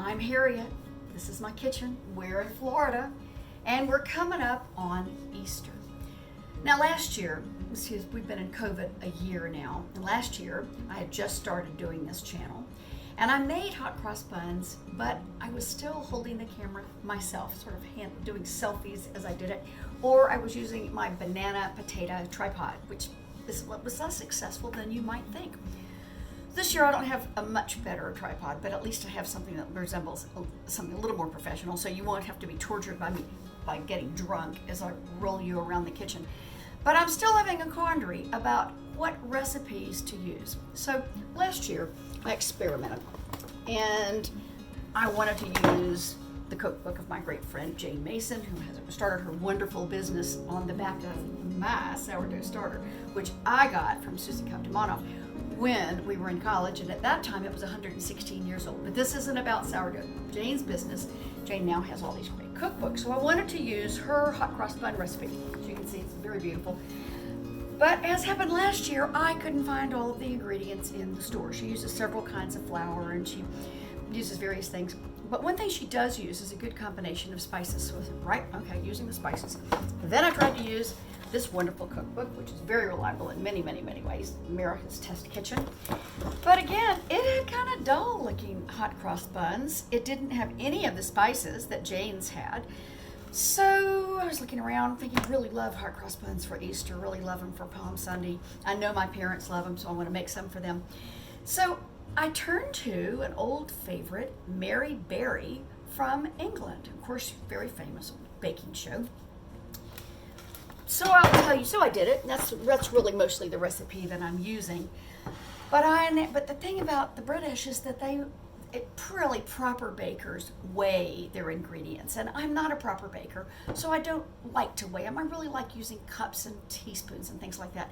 I'm Harriet. This is my kitchen. We're in Florida, and we're coming up on Easter. Now, last year, we've been in COVID a year now, and last year I had just started doing this channel, and I made hot cross buns, but I was still holding the camera myself, sort of doing selfies as I did it, or I was using my banana potato tripod, which was less successful than you might think. This year I don't have a much better tripod, but at least I have something that resembles something a little more professional, so you won't have to be tortured by me by getting drunk as I roll you around the kitchen. But I'm still having a quandary about what recipes to use. So last year I experimented, and I wanted to use the cookbook of my great friend Jane Mason, who has started her wonderful business on the back of my sourdough starter, which I got from Susie Kaptimanoff when we were in college, and at that time it was 116 years old. But this isn't about sourdough. Jane's business. Jane now has all these great cookbooks, so I wanted to use her hot cross bun recipe. As you can see, it's very beautiful. But as happened last year, I couldn't find all of the ingredients in the store. She uses several kinds of flour, and she uses various things. But one thing she does use is a good combination of spices. So I said, right, okay, using the spices. Then I tried to use this wonderful cookbook, which is very reliable in many, many, many ways, America's Test Kitchen. But again, it had kind of dull looking hot cross buns. It didn't have any of the spices that Jane's had. So I was looking around thinking, I really love hot cross buns for Easter, really love them for Palm Sunday. I know my parents love them, so I want to make some for them. So I turned to an old favorite, Mary Berry from England. Of course, very famous baking show. So I'll tell you, so I did it. That's really mostly the recipe that I'm using. But the thing about the British is that really proper bakers weigh their ingredients, and I'm not a proper baker, so I don't like to weigh them. I really like using cups and teaspoons and things like that.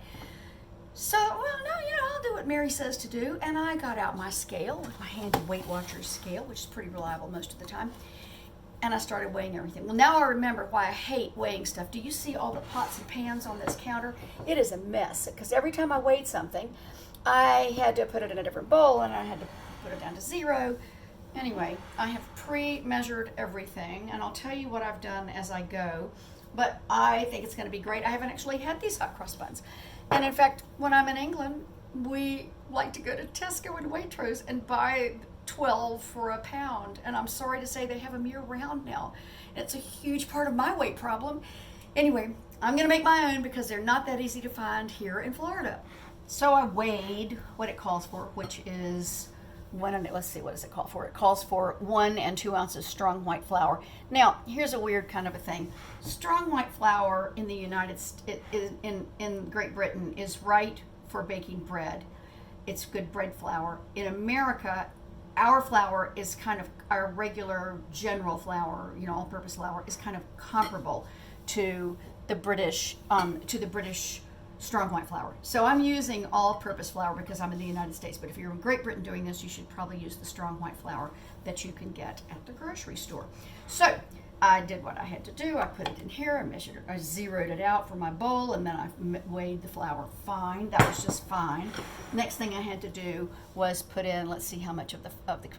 So, I'll do what Mary says to do, and I got out my scale, my handy Weight Watchers scale, which is pretty reliable most of the time, and I started weighing everything. Well, now I remember why I hate weighing stuff. Do you see all the pots and pans on this counter? It is a mess, because every time I weighed something, I had to put it in a different bowl, and I had to put it down to zero. Anyway, I have pre-measured everything, and I'll tell you what I've done as I go, but I think it's going to be great. I haven't actually had these hot cross buns. And in fact, when I'm in England, we like to go to Tesco and Waitrose and buy 12 for a pound. And I'm sorry to say they have them year round now. It's a huge part of my weight problem. Anyway, I'm going to make my own because they're not that easy to find here in Florida. So I weighed what it calls for, which is let's see, what does it call for? It calls for 1 and 2 ounces strong white flour. Now, here's a weird kind of a thing. Strong white flour in the in Great Britain is right for baking bread. It's good bread flour. In America, our flour is kind of, our regular general flour, all-purpose flour, is kind of comparable to the British strong white flour. So I'm using all-purpose flour because I'm in the United States, but if you're in Great Britain doing this, you should probably use the strong white flour that you can get at the grocery store. So I did what I had to do. I put it in here, I zeroed it out for my bowl, and then I weighed the flour fine. That was just fine. Next thing I had to do was put in, let's see how much of the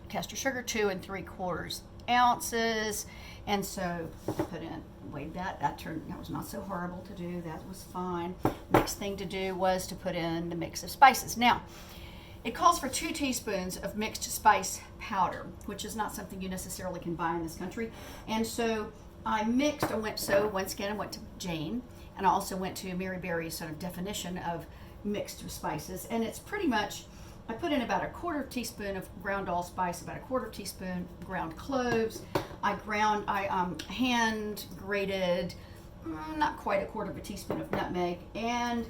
caster sugar, 2 3/4 ounces. And so I put in, weighed that. That was not so horrible to do. That was fine. Next thing to do was to put in the mix of spices. Now, it calls for 2 teaspoons of mixed spice powder, which is not something you necessarily can buy in this country. And so I went to Jane, and I also went to Mary Berry's sort of definition of mixed spices. And it's pretty much, I put in about 1/4 teaspoon of ground allspice, about 1/4 teaspoon ground cloves. I hand grated, not quite 1/4 teaspoon of nutmeg, and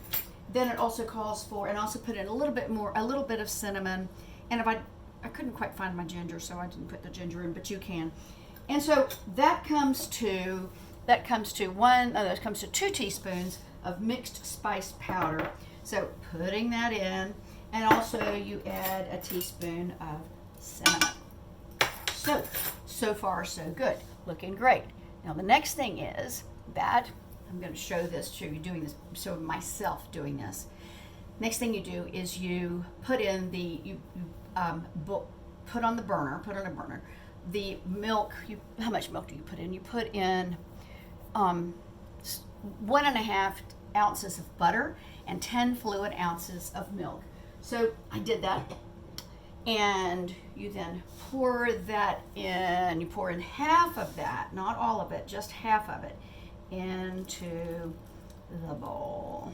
then it also calls for, and also put in a little bit of cinnamon, and if I couldn't quite find my ginger, so I didn't put the ginger in, but you can. And so that comes to 2 teaspoons of mixed spice powder. So putting that in, and also you add a teaspoon of cinnamon. So far so good, looking great. Now the next thing is that I'm going to show this to you doing this, show myself doing this. Next thing you do is you put in put on a burner the milk, how much milk do you put in? You put in 1.5 ounces of butter and 10 fluid ounces of milk. So I did that. And you then pour that in. You pour in half of that, not all of it, just half of it, into the bowl.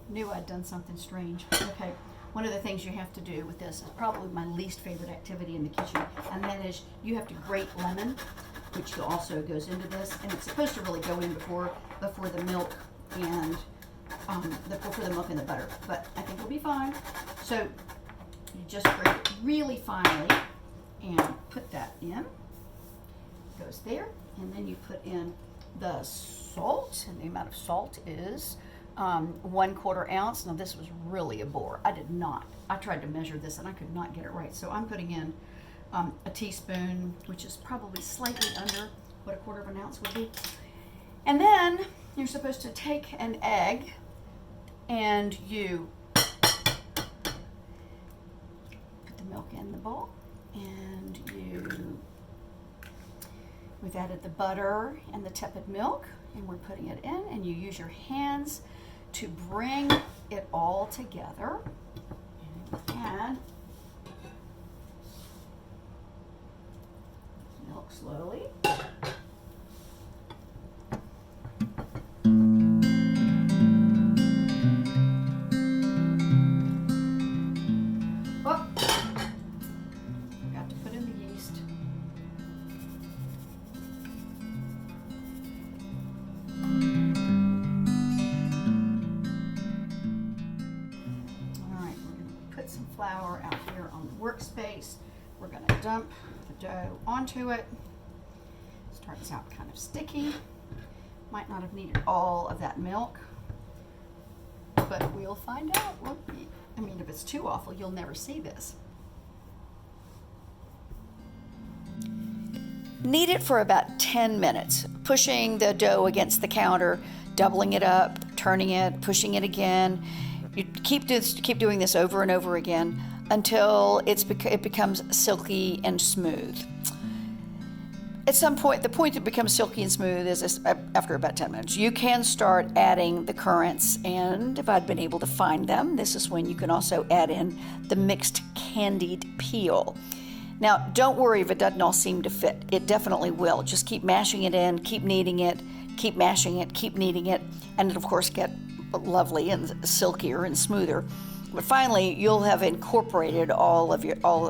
Knew I'd done something strange. Okay, one of the things you have to do with this is probably my least favorite activity in the kitchen, and that is you have to grate lemon, which also goes into this, and it's supposed to really go in before the milk and before the milk and the butter. But I think it'll be fine. So you just grate it really finely and put that in. Goes there, and then you put in the salt, and the amount of salt is 1/4 ounce. Now this was really a bore. I tried to measure this and I could not get it right. So I'm putting in a teaspoon, which is probably slightly under what 1/4 ounce would be. And then you're supposed to take an egg and you milk in the bowl, and we've added the butter and the tepid milk, and we're putting it in, and you use your hands to bring it all together, and add milk slowly. Flour out here on the workspace. We're going to dump the dough onto it. Starts out kind of sticky. Might not have needed all of that milk, but we'll find out. I mean, if it's too awful, you'll never see this. Knead it for about 10 minutes, pushing the dough against the counter, doubling it up, turning it, pushing it again. You keep doing this over and over again until it becomes silky and smooth. At some point, the point it becomes silky and smooth is after about 10 minutes. You can start adding the currants, and if I'd been able to find them, this is when you can also add in the mixed candied peel. Now, don't worry if it doesn't all seem to fit. It definitely will. Just keep mashing it in, keep kneading it, keep mashing it, keep kneading it, and it'll, of course, get lovely and silkier and smoother. But finally, you'll have incorporated all of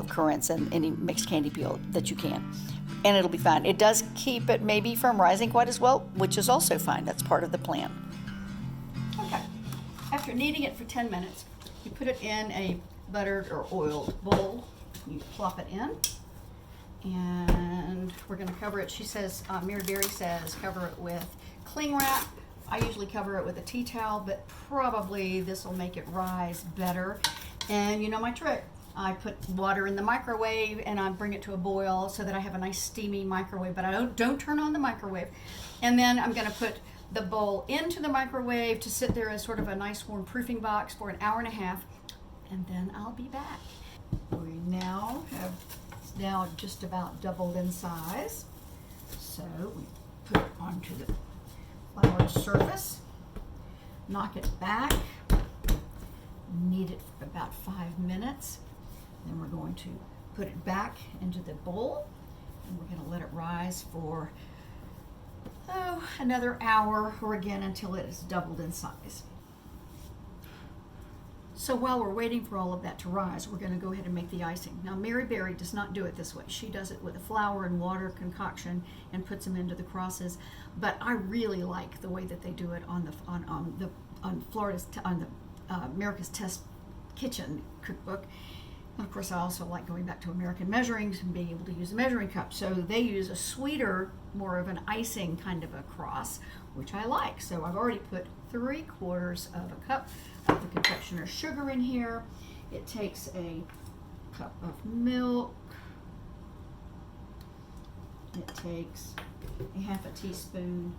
currants and any mixed candy peel that you can, and it'll be fine. It does keep it maybe from rising quite as well, which is also fine. That's part of the plan. Okay. After kneading it for 10 minutes, you put it in a buttered or oiled bowl. You plop it in, and we're going to cover it. She says, Mary Berry says, cover it with cling wrap. I usually cover it with a tea towel, but probably this will make it rise better. And you know my trick. I put water in the microwave and I bring it to a boil so that I have a nice steamy microwave, but I don't turn on the microwave. And then I'm going to put the bowl into the microwave to sit there as sort of a nice warm proofing box for an hour and a half, and then I'll be back. We now have just about doubled in size. So we put it onto the flour surface, knock it back, knead it for about 5 minutes. Then we're going to put it back into the bowl, and we're going to let it rise for another hour, or again until it is doubled in size. So while we're waiting for all of that to rise, we're going to go ahead and make the icing. Now, Mary Berry does not do it this way. She does it with a flour and water concoction and puts them into the crosses. But I really like the way that they do it on America's Test Kitchen cookbook. And of course, I also like going back to American measuring and being able to use a measuring cup. So they use a sweeter, more of an icing kind of a cross, which I like. So I've already put 3/4 of a cup of the confectioner's sugar in here. It takes a cup of milk. It takes a 1/2 teaspoon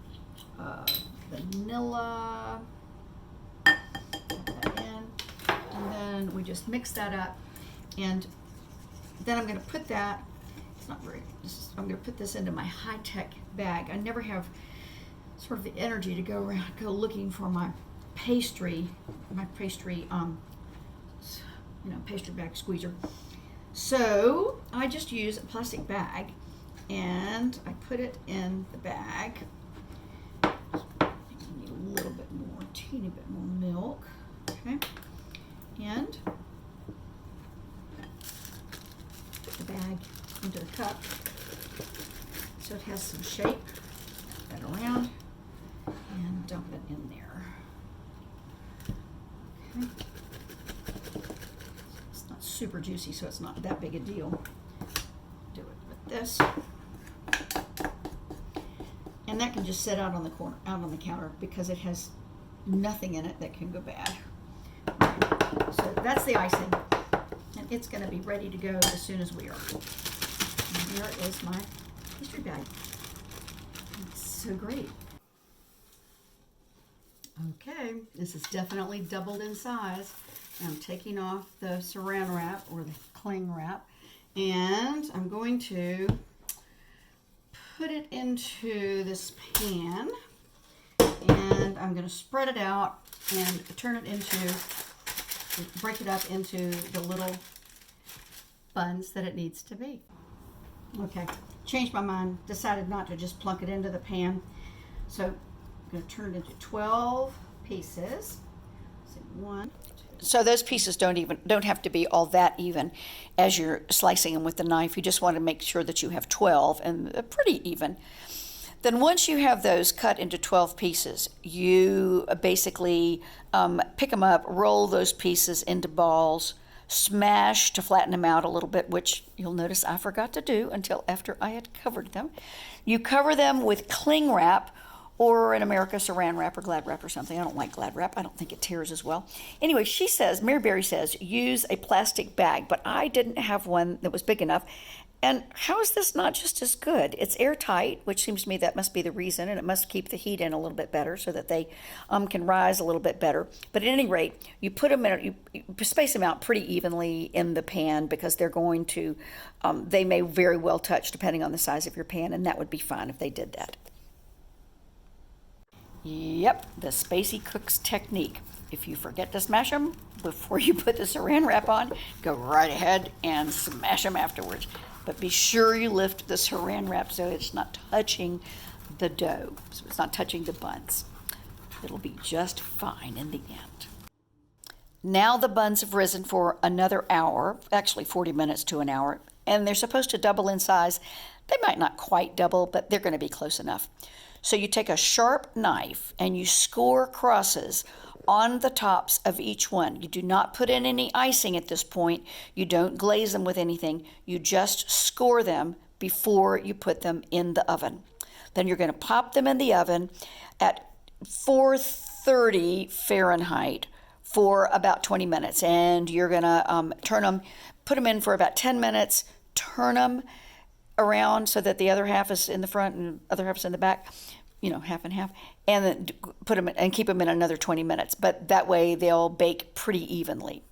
of vanilla. Put that in, and then we just mix that up. And then I'm going to put that it's not very, I'm going to put this into my high-tech bag. I never have sort of the energy to go looking for my pastry pastry bag squeezer. So I just use a plastic bag and I put it in the bag. I need a little bit more, teeny bit more milk. Okay, and put the bag into the cup so it has some shape. That around and dump it in there. Okay. It's not super juicy, so it's not that big a deal. Do it with this. And that can just sit out on the corner, out on the counter, because it has nothing in it that can go bad. So that's the icing, and it's going to be ready to go as soon as we are. And here is my pastry bag. It's so great. Okay, this is definitely doubled in size. I'm taking off the saran wrap or the cling wrap, and I'm going to put it into this pan, and I'm going to spread it out and break it up into the little buns that it needs to be. Okay, changed my mind, decided not to just plunk it into the pan. So I'm going to turn it into 12 pieces. So one, two. So those pieces don't have to be all that even as you're slicing them with the knife. You just want to make sure that you have 12 and they're pretty even. Then once you have those cut into 12 pieces, you basically pick them up, roll those pieces into balls, smash to flatten them out a little bit, which you'll notice I forgot to do until after I had covered them. You cover them with cling wrap, or in America, saran wrap or Glad wrap or something. I don't like Glad wrap. I don't think it tears as well. Anyway, Mary Berry says, use a plastic bag, but I didn't have one that was big enough. And how is this not just as good? It's airtight, which seems to me that must be the reason, and it must keep the heat in a little bit better so that they can rise a little bit better. But at any rate, you put them in, you space them out pretty evenly in the pan, because they're going to, they may very well touch depending on the size of your pan, and that would be fine if they did that. Yep, the Spacey Cooks technique. If you forget to smash them before you put the saran wrap on, go right ahead and smash them afterwards. But be sure you lift the saran wrap so it's not touching the dough, so it's not touching the buns. It'll be just fine in the end. Now the buns have risen for another hour, actually 40 minutes to an hour, and they're supposed to double in size. They might not quite double, but they're going to be close enough. So you take a sharp knife and you score crosses on the tops of each one. You do not put in any icing at this point. You don't glaze them with anything. You just score them before you put them in the oven. Then you're going to pop them in the oven at 430 Fahrenheit for about 20 minutes. And you're going to turn them, put them in for about 10 minutes, turn them around so that the other half is in the front and the other half is in the back, half and half, and then put them in, and keep them in another 20 minutes. But that way they'll bake pretty evenly.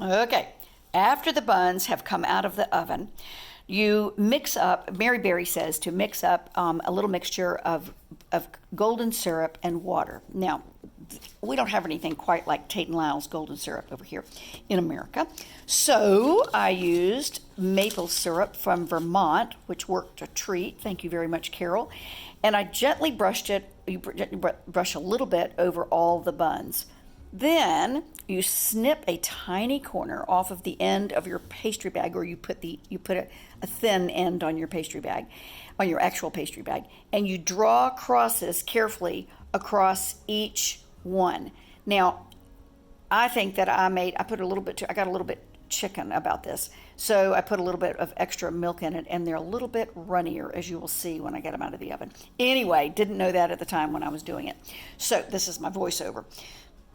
Okay, after the buns have come out of the oven, you mix up, Mary Berry says to mix up a little mixture of golden syrup and water. Now, we don't have anything quite like Tate & Lyle's golden syrup over here in America. So I used maple syrup from Vermont, which worked a treat. Thank you very much, Carol. And I gently brushed it, you brush a little bit over all the buns. Then you snip a tiny corner off of the end of your pastry bag, or you put a thin end on your pastry bag, on your actual pastry bag, and you draw crosses carefully across each one. Now, I think that I got a little bit chicken about this, so I put a little bit of extra milk in it, and they're a little bit runnier, as you will see when I get them out of the oven. Anyway, didn't know that at the time when I was doing it. So this is my voiceover.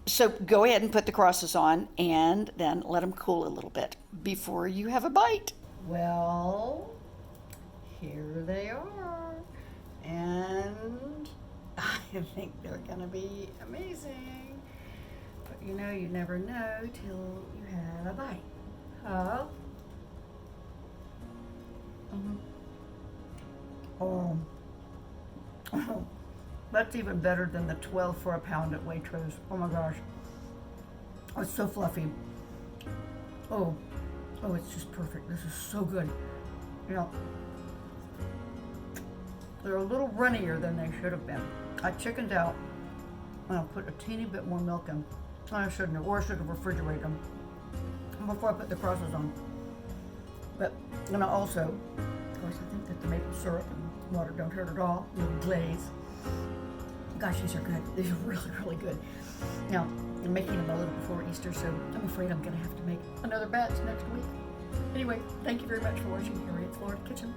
So go ahead and put the crosses on and then let them cool a little bit before you have a bite. Well, here they are. And I think they're gonna be amazing. But you know, you never know till you have a bite. Huh? Oh. That's even better than the 12 for a pound at Waitrose. Oh my gosh. Oh, it's so fluffy. Oh, it's just perfect. This is so good. You know, they're a little runnier than they should have been. I chickened out and I'll put a teeny bit more milk in. I shouldn't have, or I should have refrigerated them before I put the crosses on. But, and I also, of course, I think that the maple syrup and water don't hurt at all. A little glaze. Gosh, these are good. These are really, really good. Now, I'm making them a little before Easter, so I'm afraid I'm going to have to make another batch next week. Anyway, thank you very much for watching Harriet's Florida Kitchen.